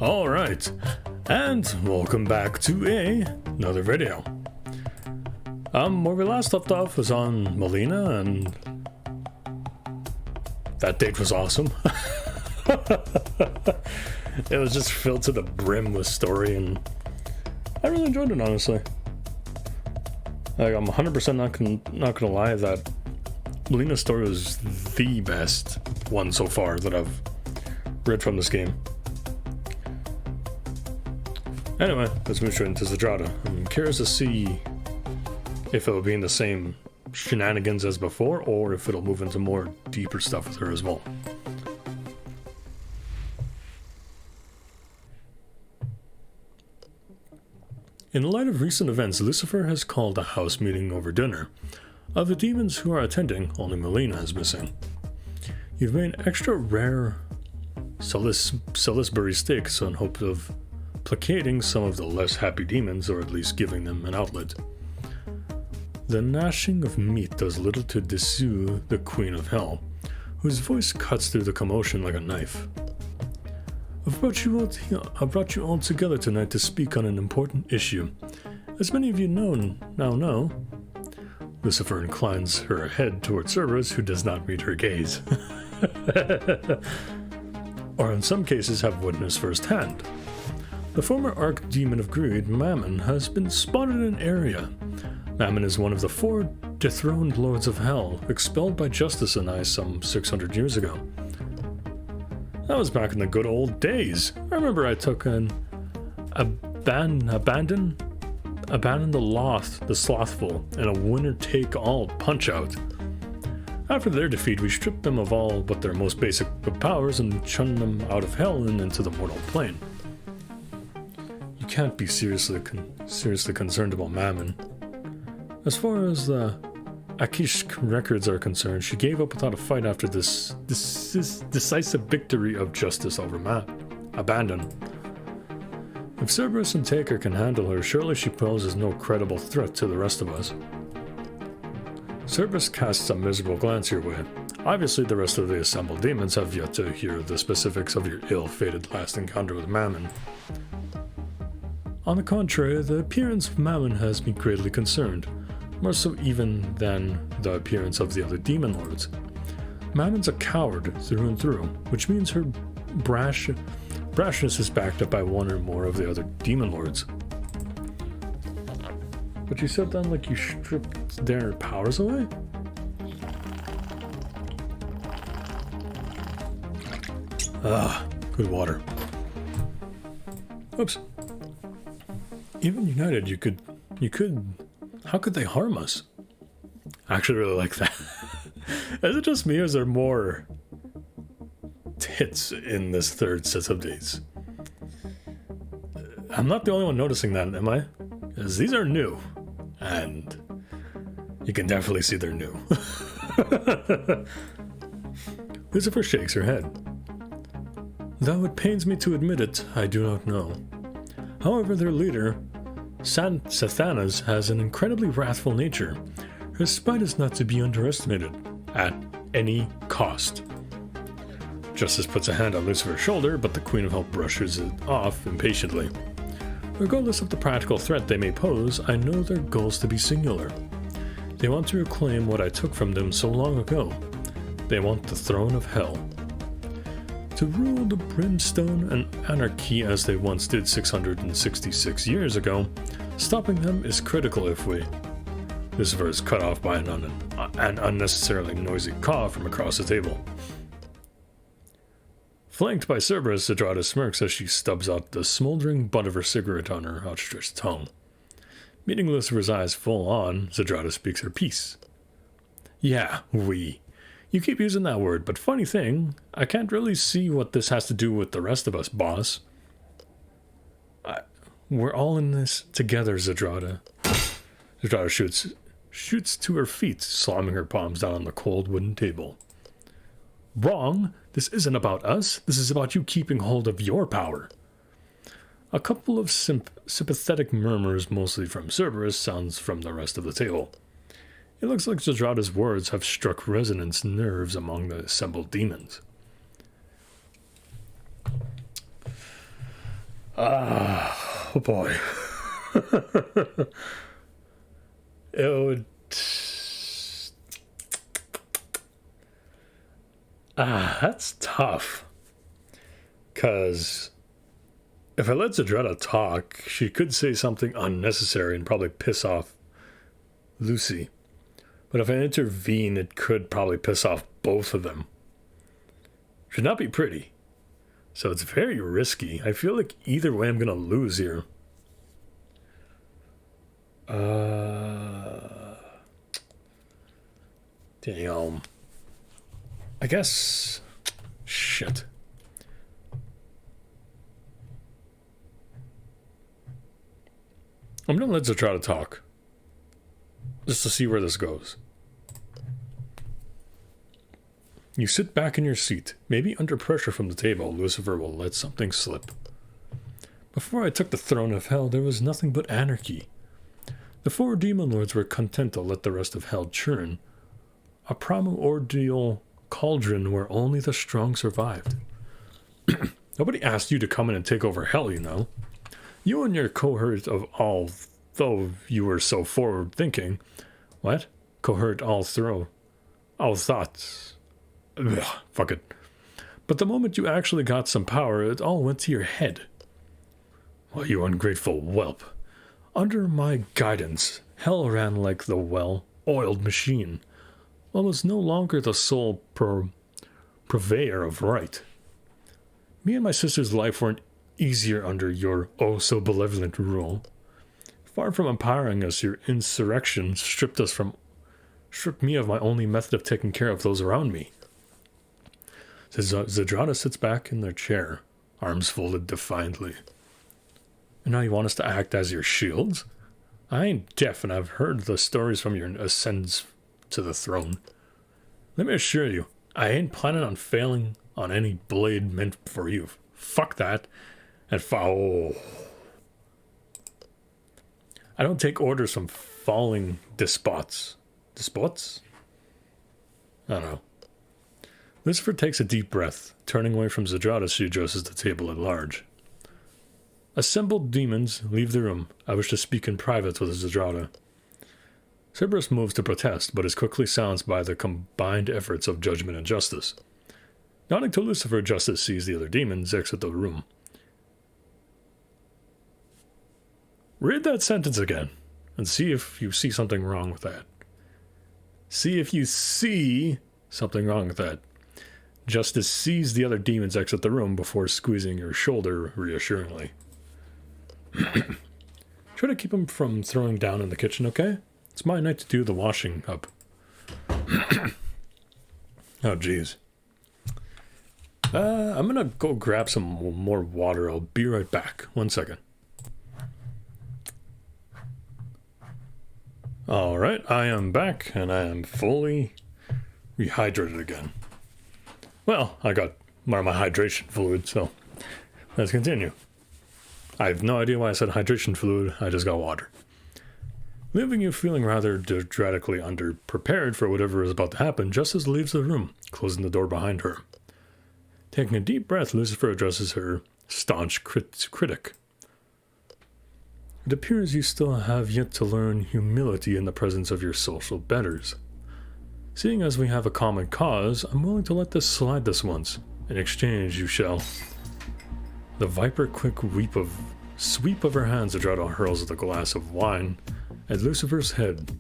Alright, and welcome back to another video. Where we last left off was on Melina, and that date was awesome. It was just filled to the brim with story, and I really enjoyed it, honestly. Like, I'm 100% not gonna lie that Melina's story was the best one so far that I've read from this game. Anyway, let's move straight into Zdrada. I'm curious to see if it'll be in the same shenanigans as before, or if it'll move into more deeper stuff with her as well. In light of recent events, Lucifer has called a house meeting over dinner. Of the demons who are attending, only Melina is missing. You've made extra rare Salisbury steaks in hope of placating some of the less happy demons, or at least giving them an outlet. The gnashing of meat does little to dissuade the Queen of Hell, whose voice cuts through the commotion like a knife. I've brought you all together tonight to speak on an important issue. As many of you now know, Lucifer inclines her head toward Cerberus, who does not read her gaze. Or in some cases have witnessed firsthand. The former archdemon of greed, Mammon, has been spotted in an area. Mammon is one of the 4 dethroned lords of hell, expelled by Justice and I some 600 years ago. That was back in the good old days. I remember I took an abandon the slothful in a winner-take-all punch-out. After their defeat, we stripped them of all but their most basic powers and shunned them out of hell and into the mortal plane. You can't be seriously concerned about Mammon. As far as the Akish records are concerned, she gave up without a fight after this decisive victory of justice over Abandon. If Cerberus and Taker can handle her, surely she poses no credible threat to the rest of us. Cerberus casts a miserable glance your way. Obviously, the rest of the assembled demons have yet to hear the specifics of your ill-fated last encounter with Mammon. On the contrary, the appearance of Mammon has me greatly concerned, more so even than the appearance of the other demon lords. Mammon's a coward through and through, which means her brashness is backed up by one or more of the other demon lords. But you said then, like, you stripped their powers away? Ah, good water. Oops. Even united, you could, how could they harm us? I actually really like that. Is it just me, or is there more tits in this third set of dates? I'm not the only one noticing that, am I? Because these are new, and you can definitely see they're new. Lucifer shakes her head. Though it pains me to admit it, I do not know. However, their leader, Sathanas, has an incredibly wrathful nature. Her spite is not to be underestimated, at any cost. Justice puts a hand on Lucifer's shoulder, but the Queen of Hell brushes it off impatiently. Regardless of the practical threat they may pose, I know their goals to be singular. They want to reclaim what I took from them so long ago. They want the throne of hell. To rule the brimstone and anarchy as they once did 666 years ago, stopping them is critical if we... Lucifer is cut off by an unnecessarily noisy cough from across the table. Flanked by Cerberus, Zdrada smirks as she stubs out the smoldering butt of her cigarette on her outstretched tongue. Meeting Lucifer's eyes full on, Zdrada speaks her piece. Yeah, we. You keep using that word, but funny thing, I can't really see what this has to do with the rest of us, boss. We're all in this together, Zdrada. Zdrada shoots to her feet, slamming her palms down on the cold wooden table. Wrong. This isn't about us. This is about you keeping hold of your power. A couple of sympathetic murmurs, mostly from Cerberus, sounds from the rest of the table. It looks like Zdrada's words have struck resonance nerves among the assembled demons. Oh boy. It would... that's tough. Because if I let Zdrada talk, she could say something unnecessary and probably piss off Lucy. But if I intervene, it could probably piss off both of them. Should not be pretty. So it's very risky. I feel like either way I'm going to lose here. Damn. I guess... Shit. I'm going to let Zdrada talk. Just to see where this goes. You sit back in your seat. Maybe under pressure from the table, Lucifer will let something slip. Before I took the throne of hell, there was nothing but anarchy. The 4 demon lords were content to let the rest of hell churn. A primordial cauldron where only the strong survived. Nobody asked you to come in and take over hell, you know. You and your cohort of all, though you were so forward-thinking. What? Cohort all thoughts. Ugh, fuck it. But the moment you actually got some power, it all went to your head. Well, you ungrateful whelp. Under my guidance, hell ran like the well-oiled machine. One was no longer the sole purveyor of right. Me and my sister's life weren't easier under your oh-so-benevolent rule. Far from empowering us, your insurrection stripped me of my only method of taking care of those around me. Zdrada sits back in their chair, arms folded defiantly. And now you want us to act as your shields? I ain't deaf, and I've heard the stories from your ascents to the throne. Let me assure you, I ain't planning on failing on any blade meant for you. Fuck that. And I don't take orders from falling despots. Despots? I don't know. Lucifer takes a deep breath. Turning away from Zdrada, she addresses the table at large. Assembled demons, leave the room. I wish to speak in private with Zdrada. Cerberus moves to protest, but is quickly silenced by the combined efforts of judgment and justice. Nodding to Lucifer, Justice sees the other demons exit the room. Read that sentence again, and see if you see something wrong with that. See if you see something wrong with that. Justice sees the other demons exit the room before squeezing your shoulder reassuringly. Try to keep him from throwing down in the kitchen, okay? It's my night to do the washing up. Oh, jeez. I'm gonna go grab some more water. I'll be right back. 1 second. Alright, I am back, and I am fully rehydrated again. Well, I got more of my hydration fluid, so let's continue. I have no idea why I said hydration fluid, I just got water. Leaving you feeling rather dramatically underprepared for whatever is about to happen, Justice leaves the room, closing the door behind her. Taking a deep breath, Lucifer addresses her staunch critic. It appears you still have yet to learn humility in the presence of your social betters. Seeing as we have a common cause, I'm willing to let this slide this once. In exchange, you shall... The viper quick sweep of her hands, Zdrada hurls the glass of wine at Lucifer's head.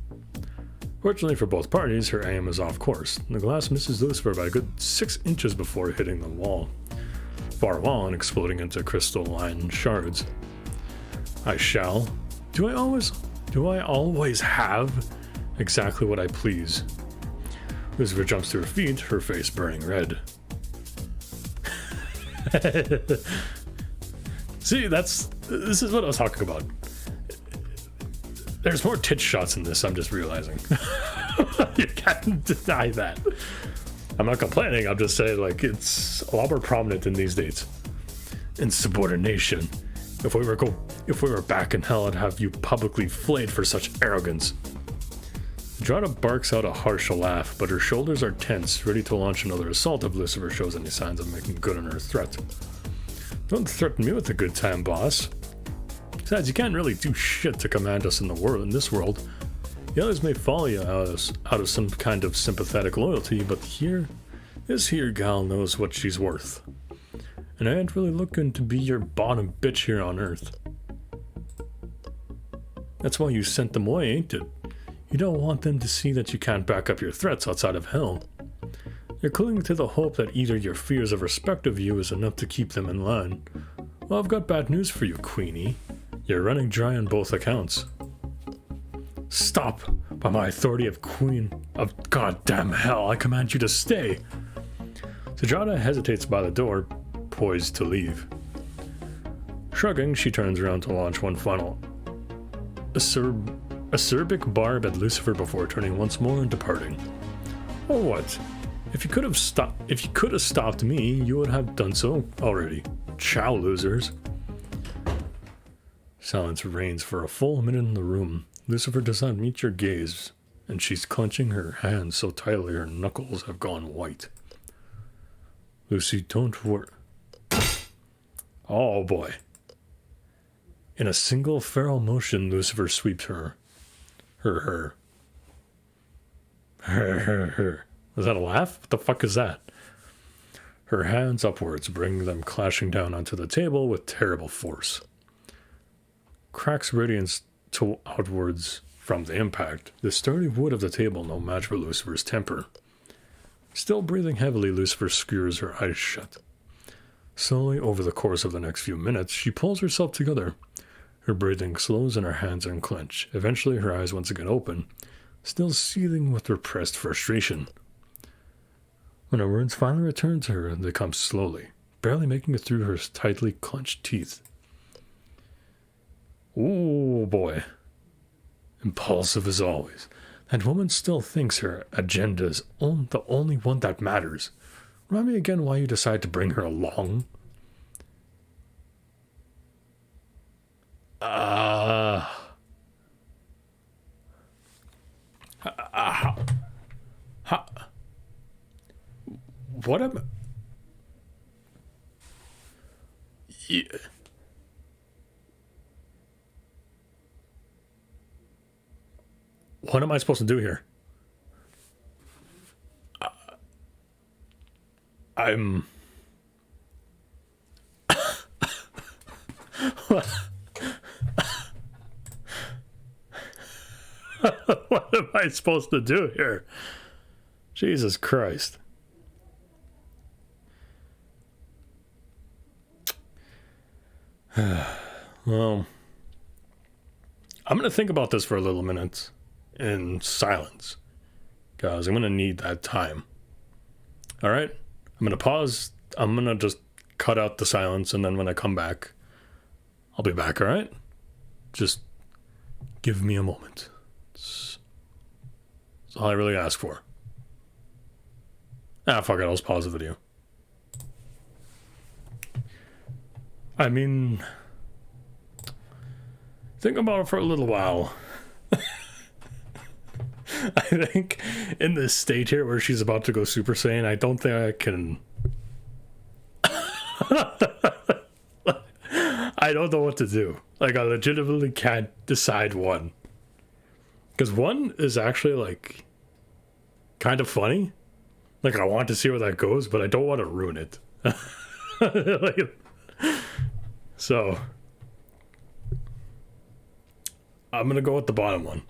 Fortunately for both parties, her aim is off course. The glass misses Lucifer by a good 6 inches before hitting the far wall and exploding into crystalline shards. I shall. Do I always have exactly what I please? Lucifer jumps to her feet, her face burning red. See, this is what I was talking about. There's more tit shots in this, I'm just realizing. You can't deny that. I'm not complaining, I'm just saying, like, it's a lot more prominent in these days. Insubordination. If we were back in hell, I'd have you publicly flayed for such arrogance. Zdrada barks out a harsh laugh, but her shoulders are tense, ready to launch another assault if Lucifer shows any signs of making good on her threat. Don't threaten me with a good time, boss. Besides, you can't really do shit to command us in this world. The others may follow you out of some kind of sympathetic loyalty, but this here gal knows what she's worth. And I ain't really looking to be your bottom bitch here on Earth. That's why you sent them away, ain't it? You don't want them to see that you can't back up your threats outside of hell. You're clinging to the hope that either your fears of respect of you is enough to keep them in line. Well, I've got bad news for you, Queenie. You're running dry on both accounts. Stop! By my authority of Queen of goddamn hell, I command you to stay! Zdrada hesitates by the door, poised to leave. Shrugging, she turns around to launch one final acerbic barb at Lucifer before turning once more and departing. Oh, what? If you could have stopped me, you would have done so already. Ciao, losers. Silence reigns for a full minute in the room. Lucifer does not meet your gaze, and she's clenching her hands so tightly her knuckles have gone white. Lucy, don't worry. Oh boy. In a single feral motion, Lucifer sweeps her. Was that a laugh? What the fuck is that? Her hands upwards, bringing them clashing down onto the table with terrible force. Cracks radiance outwards from the impact. The sturdy wood of the table no match for Lucifer's temper. Still breathing heavily, Lucifer skewers her eyes shut. Slowly, over the course of the next few minutes, she pulls herself together. Her breathing slows and her hands unclench. Eventually, her eyes once again open, still seething with repressed frustration. When her words finally return to her, they come slowly, barely making it through her tightly clenched teeth. Oh boy. Impulsive as always. That woman still thinks her agenda is the only one that matters. Remind me again why you decide to bring her along. What am... Yeah. What am I supposed to do here? I'm... What am I supposed to do here? Jesus Christ. Well, I'm going to think about this for a little minute in silence, because I'm going to need that time. All right? I'm going to pause. I'm going to just cut out the silence, and then when I come back, I'll be back, all right? Just give me a moment. That's all I really ask for. Fuck it, I'll just pause the video. I mean, think about it for a little while. I think in this state here where she's about to go Super Saiyan, I don't think I can... I don't know what to do. Like, I legitimately can't decide one. Because one is actually, like, kind of funny. Like, I want to see where that goes, but I don't want to ruin it. Like, so, I'm going to go with the bottom one.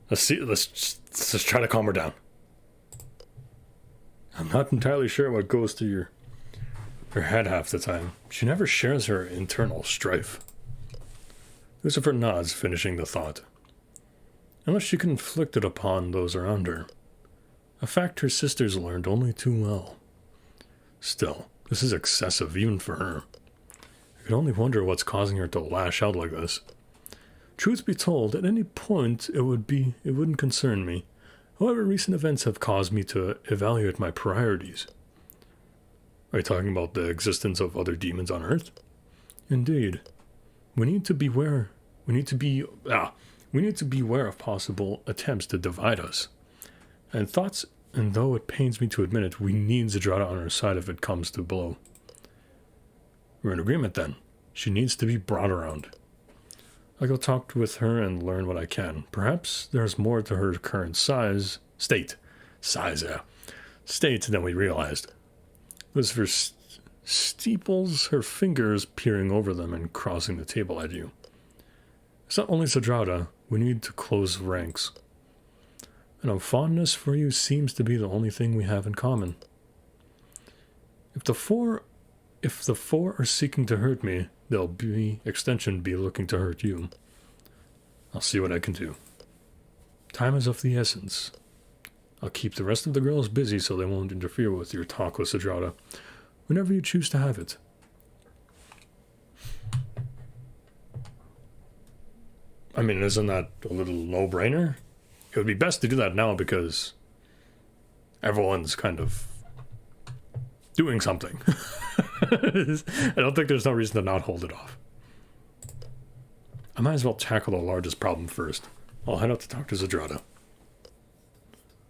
Let's just try to calm her down. I'm not entirely sure what goes through her head half the time. She never shares her internal strife. Lucifer nods, finishing the thought. Unless she can inflict it upon those around her. A fact her sisters learned only too well. Still, this is excessive even for her. I could only wonder what's causing her to lash out like this. Truth be told, at any point it wouldn't concern me. However, recent events have caused me to evaluate my priorities. Are you talking about the existence of other demons on Earth? Indeed. We need to beware of possible attempts to divide us. And though it pains me to admit it, we need Zdrada on our side if it comes to blow. We're in agreement then. She needs to be brought around. I'll go talk with her and learn what I can. Perhaps there's more to her current state than we realized. As for steeples, her fingers peering over them and crossing the table at you. It's not only Zdrada. We need to close ranks. And a fondness for you seems to be the only thing we have in common. If the four are seeking to hurt me, they'll be looking to hurt you. I'll see what I can do. Time is of the essence. I'll keep the rest of the girls busy so they won't interfere with your talk with Zdrada whenever you choose to have it. I mean, isn't that a little no-brainer? It would be best to do that now because everyone's kind of doing something. I don't think there's no reason to not hold it off. I might as well tackle the largest problem first. I'll head out to talk to Zdrada.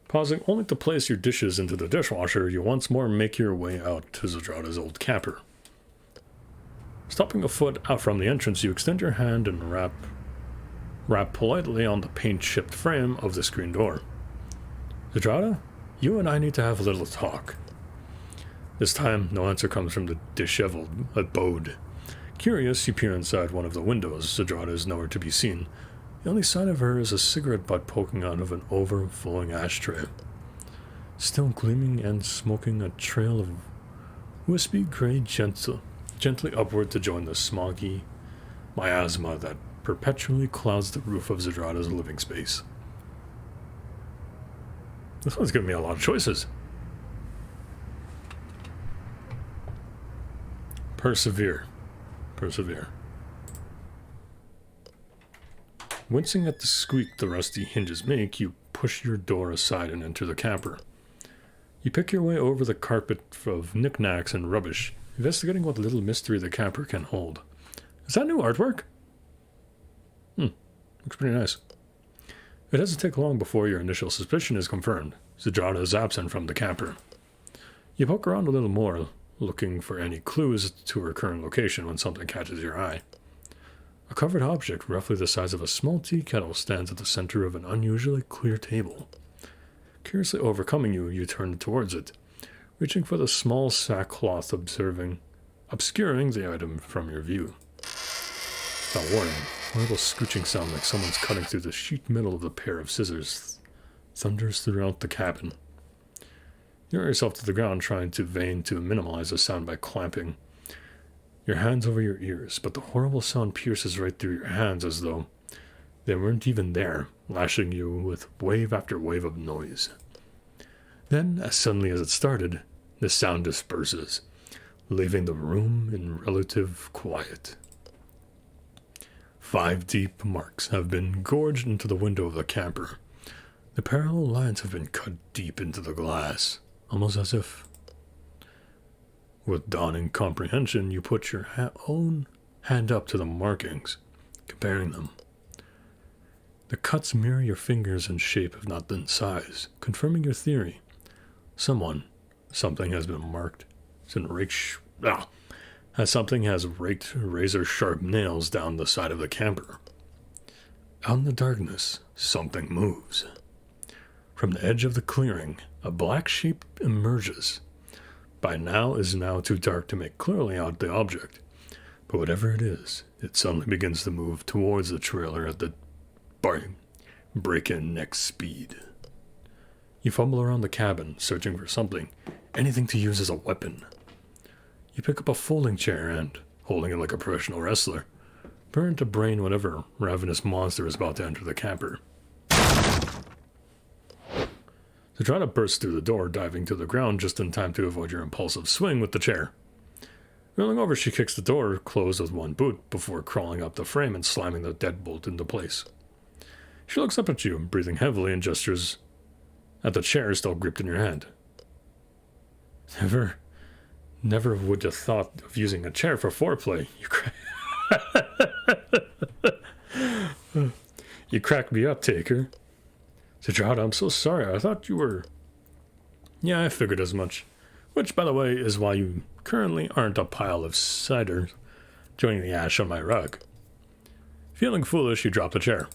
Pausing only to place your dishes into the dishwasher, you once more make your way out to Zdrada's old camper. Stopping a foot out from the entrance, you extend your hand and rap politely on the paint-chipped frame of the screen door. Zdrada, you and I need to have a little talk. This time, no answer comes from the disheveled abode. Curious, you peer inside one of the windows. Zdrada is nowhere to be seen. The only sign of her is a cigarette butt poking out of an overflowing ashtray. Still gleaming and smoking a trail of wispy gray gently upward to join the smoggy miasma that perpetually clouds the roof of Zdrada's living space. This one's giving me a lot of choices. Persevere. Wincing at the squeak the rusty hinges make, you push your door aside and enter the camper. You pick your way over the carpet of knickknacks and rubbish, investigating what little mystery the camper can hold. Is that new artwork? Looks pretty nice. It doesn't take long before your initial suspicion is confirmed. Zdrada is absent from the camper. You poke around a little more, looking for any clues to her current location when something catches your eye. A covered object roughly the size of a small tea kettle stands at the center of an unusually clear table. Curiously overcoming you, you turn towards it, reaching for the small sackcloth obscuring the item from your view. Without warning, a horrible scooching sound like someone's cutting through the sheet metal of a pair of scissors thunders throughout the cabin. You lower yourself to the ground, trying to minimize the sound by clamping your hands over your ears, but the horrible sound pierces right through your hands as though they weren't even there, lashing you with wave after wave of noise. Then, as suddenly as it started, the sound disperses, leaving the room in relative quiet. 5 deep marks have been gorged into the window of the camper. The parallel lines have been cut deep into the glass, almost as if, with dawning comprehension, you put your own hand up to the markings, comparing them. The cuts mirror your fingers in shape if not in size, confirming your theory. Something has been marked, something has raked razor-sharp nails down the side of the camper. Out in the darkness, something moves. From the edge of the clearing, a black shape emerges. By now is too dark to make clearly out the object, but whatever it is, it suddenly begins to move towards the trailer at the break-in neck speed. You fumble around the cabin, searching for something, anything to use as a weapon. You pick up a folding chair and, holding it like a professional wrestler, burn to brain whatever ravenous monster is about to enter the camper. Zdrada bursts through the door, diving to the ground just in time to avoid your impulsive swing with the chair. Rolling over, she kicks the door closed with one boot before crawling up the frame and slamming the deadbolt into place. She looks up at you, breathing heavily, and gestures at the chair still gripped in your hand. Never would have thought of using a chair for foreplay. You crack me up, Taker. Zdrada, I'm so sorry. I thought you were... Yeah, I figured as much. Which, by the way, is why you currently aren't a pile of cider joining the ash on my rug. Feeling foolish, you drop the chair.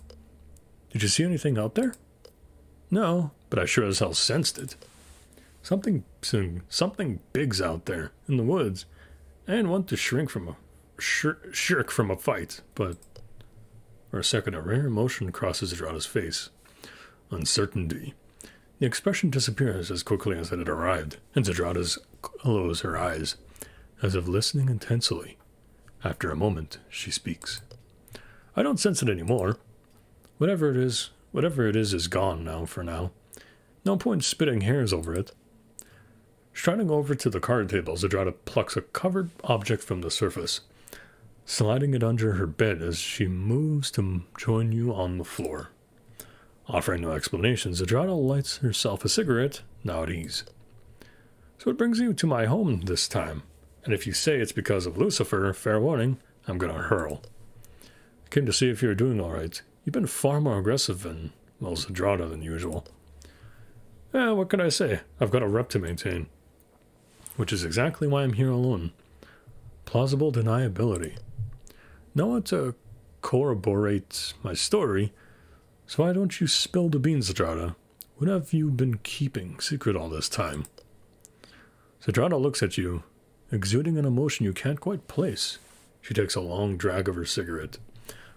Did you see anything out there? No, but I sure as hell sensed it. Something big's out there, in the woods. I didn't want to shirk from a fight, but for a second a rare emotion crosses Zdrada's face. Uncertainty. The expression disappears as quickly as it had arrived, and Zdrada closes her eyes, as if listening intensely. After a moment, she speaks. I don't sense it anymore. Whatever it is gone now for now. No point spitting hairs over it. Striding over to the card table, Zdrada plucks a covered object from the surface, sliding it under her bed as she moves to join you on the floor. Offering no explanation, Zdrada lights herself a cigarette, now at ease. So what brings you to my home this time? And if you say it's because of Lucifer, fair warning, I'm gonna hurl. I came to see if you're doing alright. You've been far more aggressive and, well, Zdrada than usual. What can I say? I've got a rep to maintain. Which is exactly why I'm here alone. Plausible deniability. No one to corroborate my story, so why don't you spill the beans, Zdrada? What have you been keeping secret all this time? Zdrada looks at you, exuding an emotion you can't quite place. She takes a long drag of her cigarette,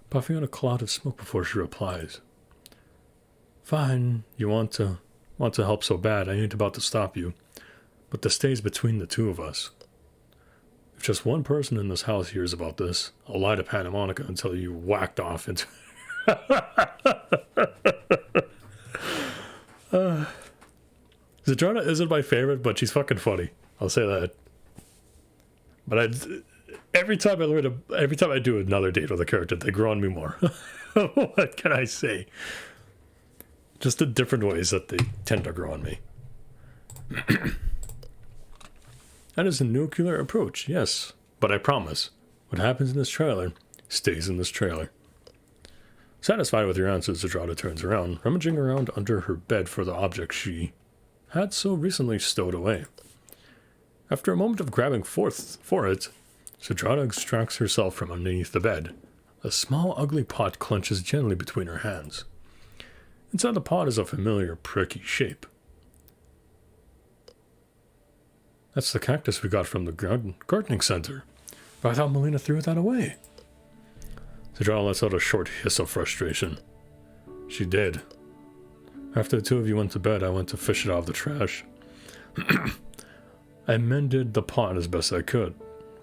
puffing out a cloud of smoke before she replies. Fine, you want to help so bad, I ain't about to stop you. But this stays between the two of us. If just one person in this house hears about this, I'll lie to Panna Monica until you whacked off into... Zdrada isn't my favorite, but she's fucking funny. I'll say that. But every time I do another date with a character, they grow on me more. What can I say? Just the different ways that they tend to grow on me. That is a nuclear approach, yes. But I promise, what happens in this trailer stays in this trailer. Satisfied with your answers, Zdrada turns around, rummaging around under her bed for the object she had so recently stowed away. After a moment of grabbing for it, Zdrada extracts herself from underneath the bed. A small, ugly pot clenches gently between her hands. Inside the pot is a familiar, pricky shape. That's the cactus we got from the gardening center. But I thought Melina threw that away. Zdrada lets out a short hiss of frustration. She did. After the two of you went to bed, I went to fish it out of the trash. I mended the pot as best I could,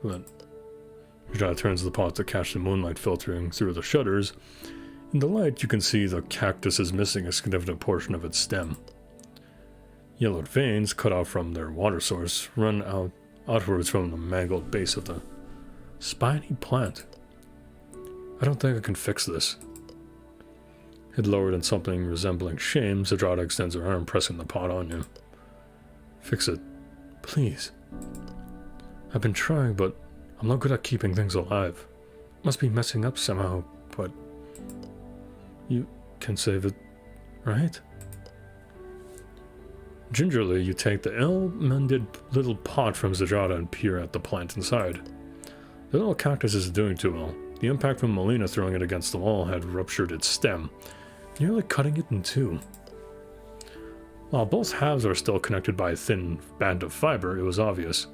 but Zdrada turns the pot to catch the moonlight filtering through the shutters. In the light, you can see the cactus is missing a significant portion of its stem. Yellowed veins, cut off from their water source, run outwards from the mangled base of the spiny plant. I don't think I can fix this. Head lowered in something resembling shame, Zdrada extends her arm, pressing the pot on you. Fix it. Please. I've been trying, but I'm not good at keeping things alive. Must be messing up somehow, but... You can save it, right? Gingerly, you take the ill-mended little pot from Zdrada and peer at the plant inside. The little cactus isn't doing too well. The impact from Melina throwing it against the wall had ruptured its stem, nearly cutting it in two. While both halves are still connected by a thin band of fiber, it was obvious,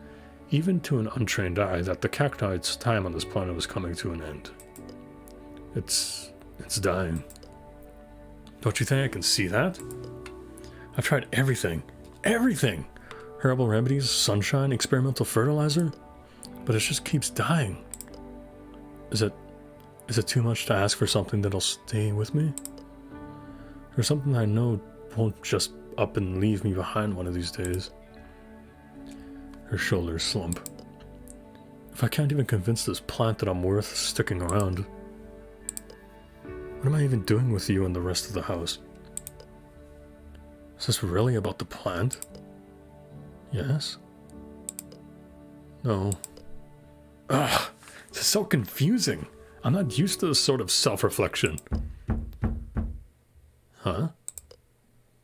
even to an untrained eye, that the cacti's time on this planet was coming to an end. It's dying. Don't you think I can see that? I've tried everything. Everything! Herbal remedies, sunshine, experimental fertilizer, but it just keeps dying. Is it too much to ask for something that'll stay with me? Or something I know won't just up and leave me behind one of these days? Her shoulders slump. If I can't even convince this plant that I'm worth sticking around, what am I even doing with you and the rest of the house? Is this really about the plant? Yes? No. Ugh, this is so confusing. I'm not used to this sort of self-reflection. Huh?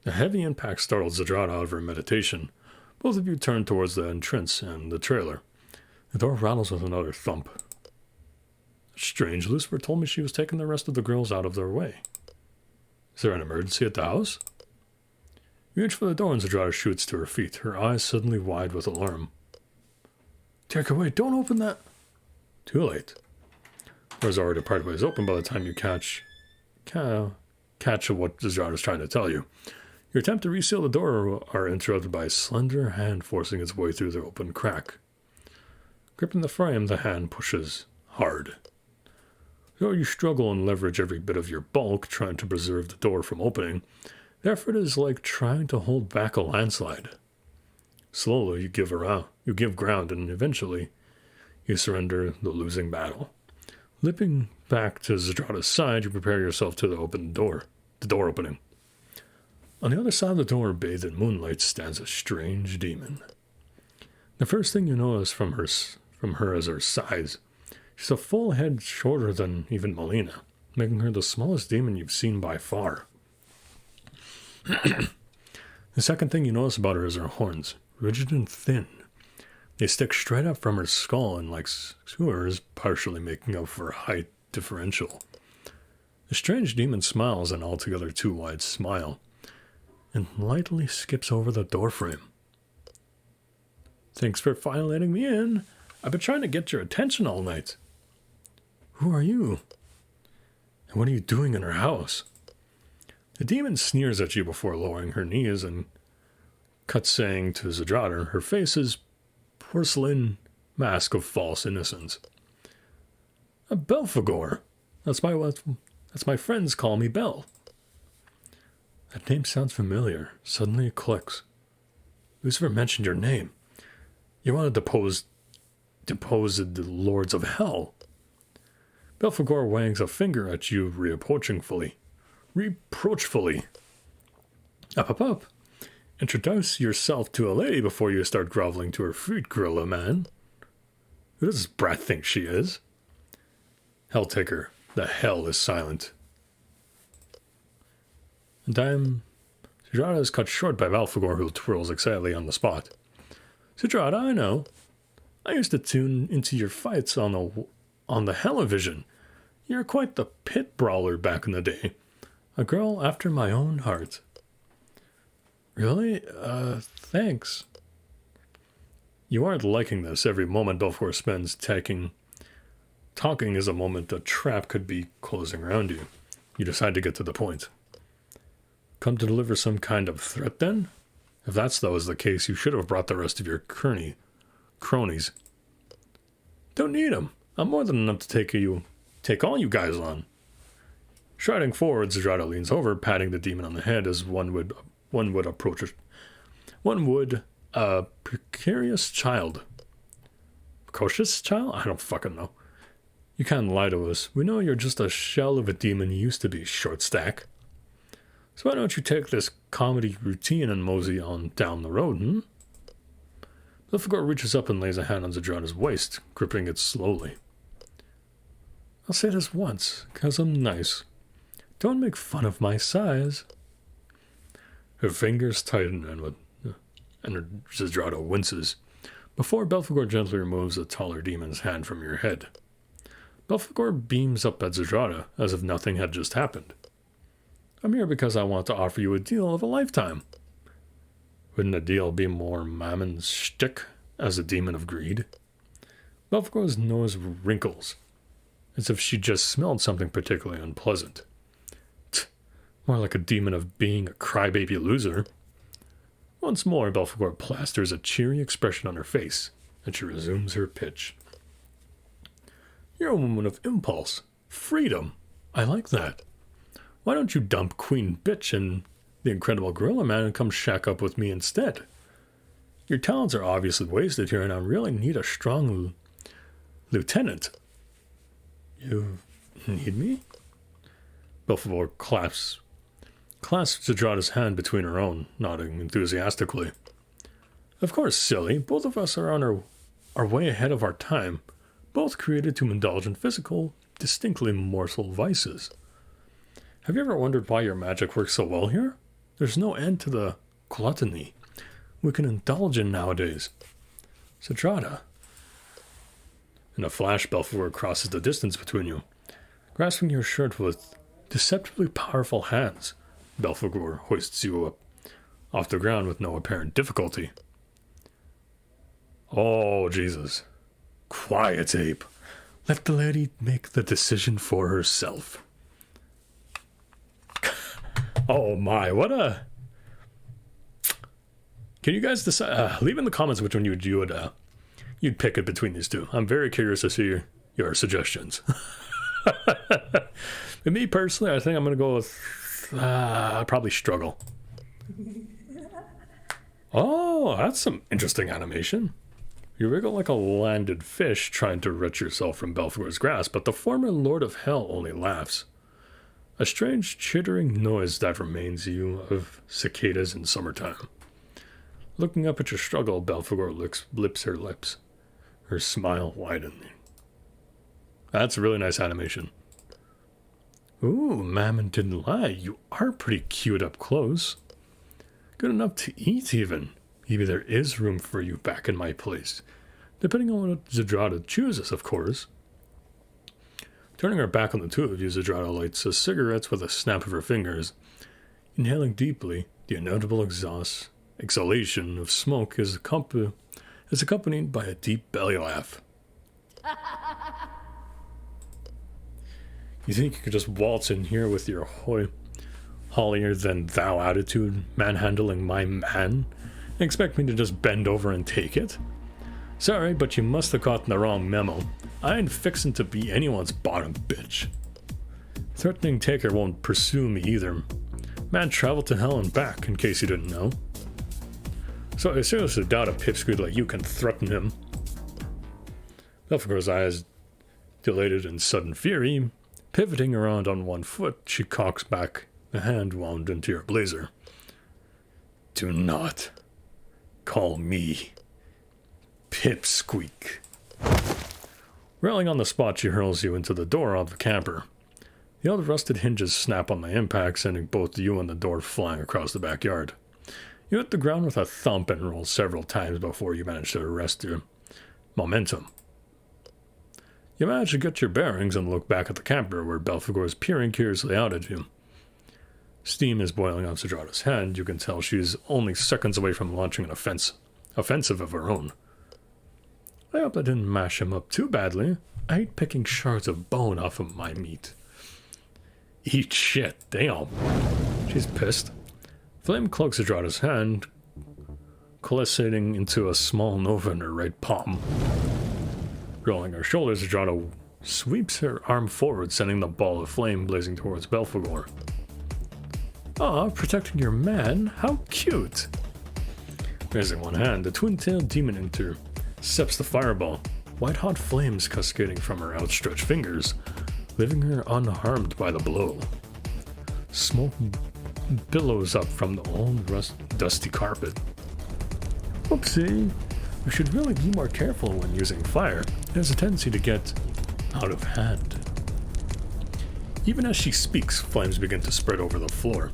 A heavy impact startled Zdrada out of her meditation. Both of you turned towards the entrance and the trailer. The door rattles with another thump. Strange, Lucifer told me she was taking the rest of the girls out of their way. Is there an emergency at the house? You reach for the door and Zdrada shoots to her feet, her eyes suddenly wide with alarm. Take away, don't open that! Too late. The door's already part ways open by the time you catch what Zdrada's trying to tell you. Your attempt to reseal the door are interrupted by a slender hand forcing its way through the open crack. Gripping the frame, the hand pushes hard. Though you struggle and leverage every bit of your bulk trying to preserve the door from opening, the effort is like trying to hold back a landslide. Slowly you give ground, and eventually you surrender the losing battle. Limping back to Zdrada's side, you prepare yourself to the door opening. On the other side of the door, bathed in moonlight, stands a strange demon. The first thing you notice from her is her size. She's a full head shorter than even Melina, making her the smallest demon you've seen by far. The second thing you notice about her is her horns, rigid and thin. They stick straight up from her skull and like skewers, partially making up for a height differential. The strange demon smiles an altogether too wide smile, and lightly skips over the doorframe. Thanks for finally letting me in. I've been trying to get your attention all night. Who are you? And what are you doing in her house? The demon sneers at you before lowering her knees and cuts saying to Zdrada, her face is porcelain mask of false innocence. A Belphegor. That's my friends call me Bel. That name sounds familiar. Suddenly it clicks. Lucifer mentioned your name. You want to depose the lords of hell. Belphegor wags a finger at you reproachfully. Up. Introduce yourself to a lady before you start groveling to her feet, gorilla man. Who does this brat think she is? Helltaker, the hell is silent. And Zdrada is cut short by Belphegor, who twirls excitedly on the spot. Zdrada, I know. I used to tune into your fights on the Hellivision. You're quite the pit brawler back in the day. A girl after my own heart. Really? Thanks. You aren't liking this. Every moment Belphegor spends talking is a moment a trap could be closing around you. You decide to get to the point. Come to deliver some kind of threat, then? If that's the case, you should have brought the rest of your cronies. Don't need them. I'm more than enough to take all you guys on. Striding forward, Zdrada leans over, patting the demon on the head as one would a precarious child. Precocious child? I don't fucking know. You can't lie to us. We know you're just a shell of a demon you used to be, short stack. So why don't you take this comedy routine and mosey on down the road, Belphegor reaches up and lays a hand on Zdrada's waist, gripping it slowly. I'll say this once, 'cause I'm nice. Don't make fun of my size. Her fingers tighten and Zdrada winces, before Belphegor gently removes the taller demon's hand from your head. Belphegor beams up at Zdrada, as if nothing had just happened. I'm here because I want to offer you a deal of a lifetime. Wouldn't a deal be more Mammon's shtick as a demon of greed? Belphegor's nose wrinkles, as if she just smelled something particularly unpleasant. More like a demon of being a crybaby loser. Once more, Belphegor plasters a cheery expression on her face, and she resumes her pitch. You're a woman of impulse. Freedom. I like that. Why don't you dump Queen Bitch and the Incredible Gorilla Man and come shack up with me instead? Your talents are obviously wasted here, and I really need a strong lieutenant. You need me? Belphegor clasps Zdrada's hand between her own, nodding enthusiastically. Of course, silly. Both of us are on our way ahead of our time, both created to indulge in physical, distinctly mortal vices. Have you ever wondered why your magic works so well here? There's no end to the gluttony we can indulge in nowadays. Zdrada, In a flash, Belphegor crosses the distance between you. Grasping your shirt with deceptively powerful hands, Belphegor hoists you up off the ground with no apparent difficulty. Oh, Jesus. Quiet, Ape. Let the lady make the decision for herself. Oh my, what a... Can you guys decide? Leave in the comments which one you'd pick it between these two. I'm very curious to see your suggestions. For me personally, I think I'm going to go with probably Struggle. Oh, that's some interesting animation. You wriggle like a landed fish trying to wrench yourself from Belphegor's grasp, but the former Lord of Hell only laughs. A strange chittering noise that reminds you of cicadas in summertime. Looking up at your struggle, Belphegor lips her lips, her smile widening. That's a really nice animation. Ooh, Mammon didn't lie. You are pretty cute up close. Good enough to eat, even. Maybe there is room for you back in my place. Depending on what Zdrada chooses, of course. Turning her back on the two of you, Zdrada lights her cigarettes with a snap of her fingers. Inhaling deeply, the inevitable exhalation of smoke is accompanied by a deep belly laugh. You think you could just waltz in here with your holier-than-thou attitude, manhandling my man, and expect me to just bend over and take it? Sorry, but you must have gotten the wrong memo. I ain't fixin' to be anyone's bottom bitch. Threatening Taker won't pursue me either. Man traveled to hell and back, in case you didn't know. So I seriously doubt a pipsqueak like you can threaten him. Belphegor's eyes dilated in sudden fury. Pivoting around on one foot, she cocks back the hand wound into your blazer. Do not call me Pipsqueak. Railing on the spot, she hurls you into the door of the camper. The old rusted hinges snap on the impact, sending both you and the door flying across the backyard. You hit the ground with a thump and roll several times before you manage to arrest your momentum. You manage to get your bearings and look back at the camper where Belphegor is peering curiously out at you. Steam is boiling off Zdrada's hand. You can tell she's only seconds away from launching an offensive of her own. I hope I didn't mash him up too badly. I hate picking shards of bone off of my meat. Eat shit, damn. She's pissed. Flame cloaks Zdrada's hand, coalescing into a small nova in her right palm. Rolling her shoulders, Zdrada sweeps her arm forward, sending the ball of flame blazing towards Belphegor. Aw, protecting your man? How cute! Raising one hand, the twin-tailed demon intercepts the fireball, white-hot flames cascading from her outstretched fingers, leaving her unharmed by the blow. Smoke billows up from the old dusty carpet. Oopsie! We should really be more careful when using fire. It has a tendency to get out of hand. Even as she speaks, flames begin to spread over the floor,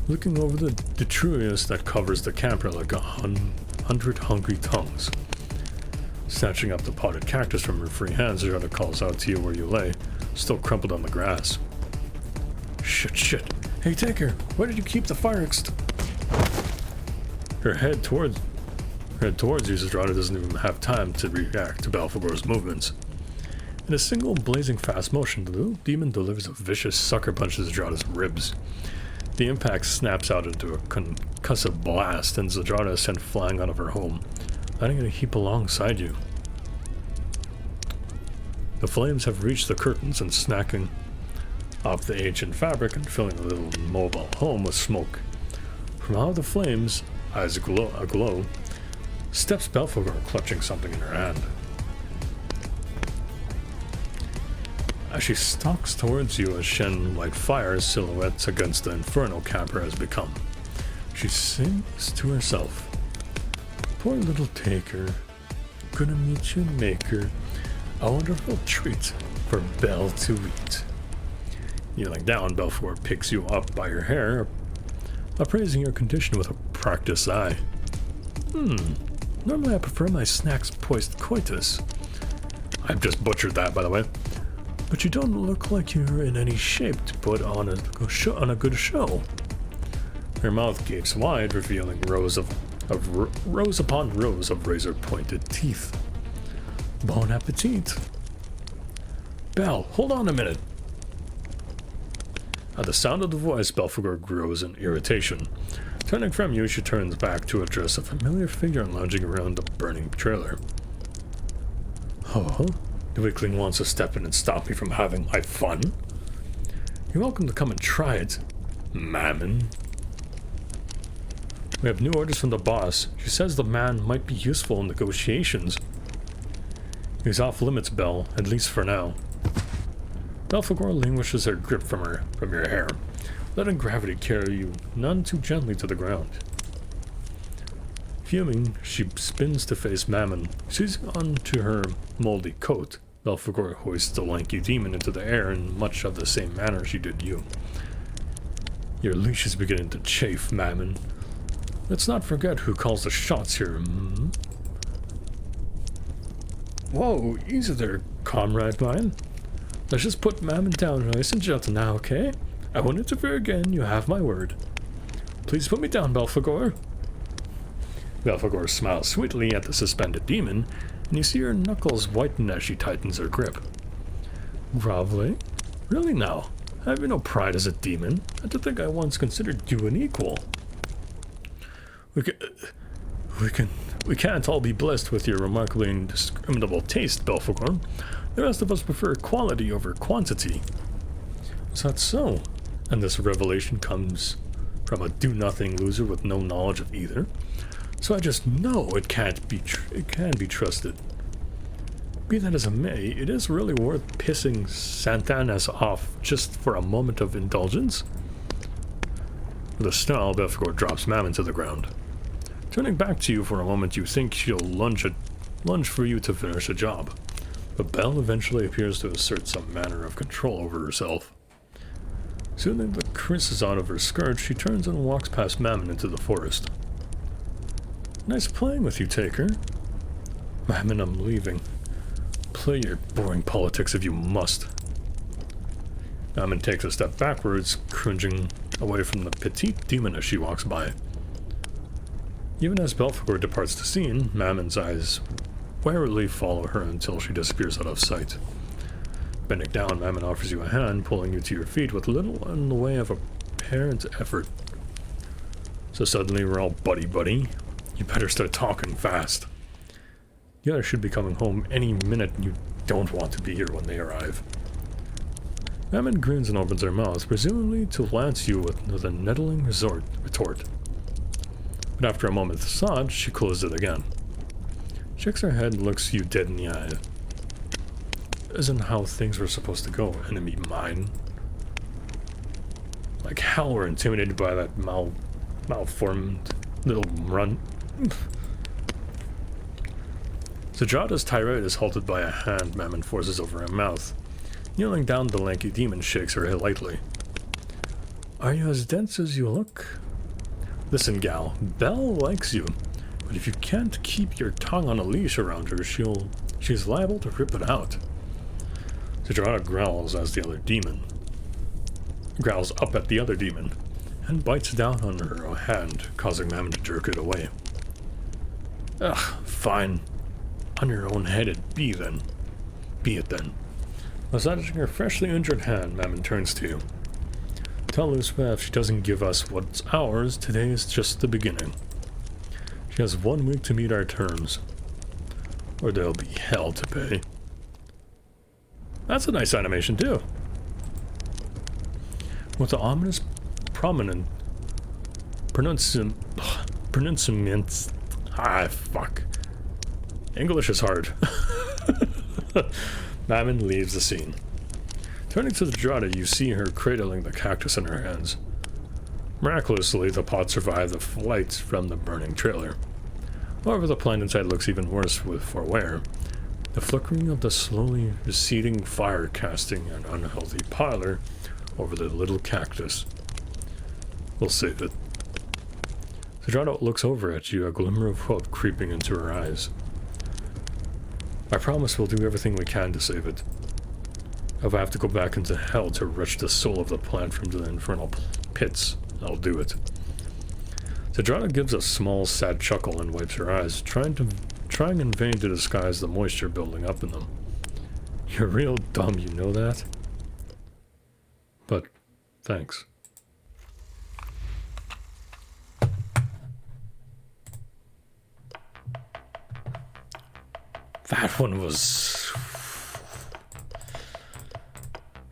looking over the detritus that covers the camper like 100 hungry tongues. Snatching up the potted cactus from her free hands, Zdrada calls out to you where you lay, still crumpled on the grass. Shit. Hey, Taker, where did you keep the fire Her head towards you, Zdrada doesn't even have time to react to Belphegor's movements. In a single blazing fast motion, the little demon delivers a vicious sucker punch to Zdrada's ribs. The impact snaps out into a concussive blast, and Zdrada is sent flying out of her home, landing in a heap alongside you. The flames have reached the curtains and snacking off the ancient fabric and filling the little mobile home with smoke. From out of the flames, eyes aglow, steps Belphegor, clutching something in her hand. As she stalks towards you, a Shen light fire silhouettes against the infernal camper has become. She sings to herself. Poor little Taker, gonna meet your maker, a wonderful treat for Belle to eat. Kneeling down, Belphegor picks you up by your hair, appraising your condition with a practiced eye. Normally I prefer my snacks post coitus. I've just butchered that, by the way. But you don't look like you're in any shape to put on a good show. Her mouth gapes wide, revealing rows upon rows of razor-pointed teeth. Bon appetit. Belle, hold on a minute. At the sound of the voice, Belphegor grows in irritation. Turning from you, she turns back to address a familiar figure lounging around the burning trailer. Oh, the weakling wants to step in and stop me from having my fun? You're welcome to come and try it, Mammon. We have new orders from the boss. She says the man might be useful in negotiations. He's off limits, Belle, at least for now. Belphegor relinquishes her grip from your hair, letting gravity carry you none too gently to the ground. Fuming, she spins to face Mammon. Seizing onto her moldy coat, Belphegor hoists the lanky demon into the air in much of the same manner she did you. Your leash is beginning to chafe, Mammon. Let's not forget who calls the shots here. Whoa, easy there, comrade mine. Let's just put Mammon down nice and gentle now, okay? I won't interfere again, you have my word. Please put me down, Belphegor. Belphegor smiles sweetly at the suspended demon, and you see her knuckles whiten as she tightens her grip. Groveling? Really now? Have you no pride as a demon? And to think I once considered you an equal. We can't all be blessed with your remarkably indiscriminable taste, Belphegor. The rest of us prefer quality over quantity. Is that so? And this revelation comes from a do-nothing loser with no knowledge of either. So I just know it can be trusted. Be that as it may, it is really worth pissing Santanas off just for a moment of indulgence. With a snarl, Belphegor drops Mammon to the ground. Turning back to you for a moment, you think she'll lunge for you to finish the job. But Belle eventually appears to assert some manner of control over herself. Soothing the creases out of her skirt, she turns and walks past Mammon into the forest. Nice playing with you, Taker. Mammon, I'm leaving. Play your boring politics if you must. Mammon takes a step backwards, cringing away from the petite demon as she walks by. Even as Belphegor departs the scene, Mammon's eyes warily follow her until she disappears out of sight. Bending down, Mammon offers you a hand, pulling you to your feet with little in the way of apparent effort. So suddenly we're all buddy-buddy. You better start talking fast. The others should be coming home any minute, and you don't want to be here when they arrive. Mammon grins and opens her mouth, presumably to lance you with a nettling retort. But after a moment's thought, she closes it again. Shakes her head and looks you dead in the eye. Isn't how things were supposed to go, enemy mine. Like hell we're intimidated by that malformed little runt. Zdrada's tirade is halted by a hand Mammon forces over her mouth. Kneeling down, the lanky demon shakes her head lightly. Are you as dense as you look? Listen, gal, Belle likes you, but if you can't keep your tongue on a leash around her, she's liable to rip it out. Zdrada growls up at the other demon, and bites down on her hand, causing Mammon to jerk it away. Ugh, fine. On your own head it be it then. Massaging her freshly injured hand, Mammon turns to you. Tell Lucifer if she doesn't give us what's ours, today is just the beginning. She has 1 week to meet our terms, or there'll be hell to pay. That's a nice animation too. With the ominous prominent pronunciaments. Fuck. English is hard. Mammon leaves the scene. Turning to Zdrada, you see her cradling the cactus in her hands. Miraculously, the pot survived the flight from the burning trailer. However, the plant inside looks even worse for wear. The flickering of the slowly receding fire casting an unhealthy pallor over the little cactus. We'll save it. Zdrada looks over at you, a glimmer of hope creeping into her eyes. I promise we'll do everything we can to save it. If I have to go back into hell to wrench the soul of the plant from the infernal pits, I'll do it. Zdrada gives a small, sad chuckle and wipes her eyes, trying in vain to disguise the moisture building up in them. You're real dumb, you know that? But, thanks. That one was...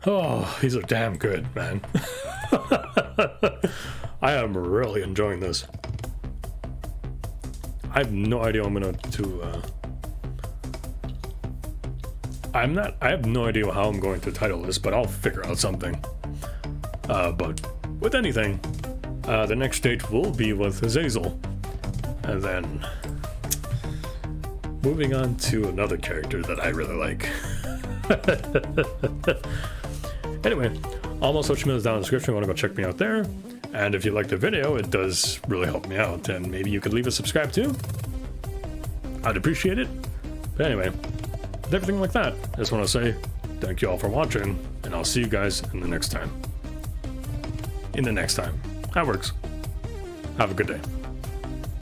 Oh, these are damn good, man. I am really enjoying this. I have no idea I'm gonna I have no idea how I'm going to title this, but I'll figure out something. But with anything, the next stage will be with Azazel. And then moving on to another character that I really like. Anyway, all my social media is down in the description. You want to go check me out there. And if you like the video, it does really help me out. And maybe you could leave a subscribe too. I'd appreciate it. But anyway, with everything like that, I just want to say thank you all for watching. And I'll see you guys in the next time. That works. Have a good day.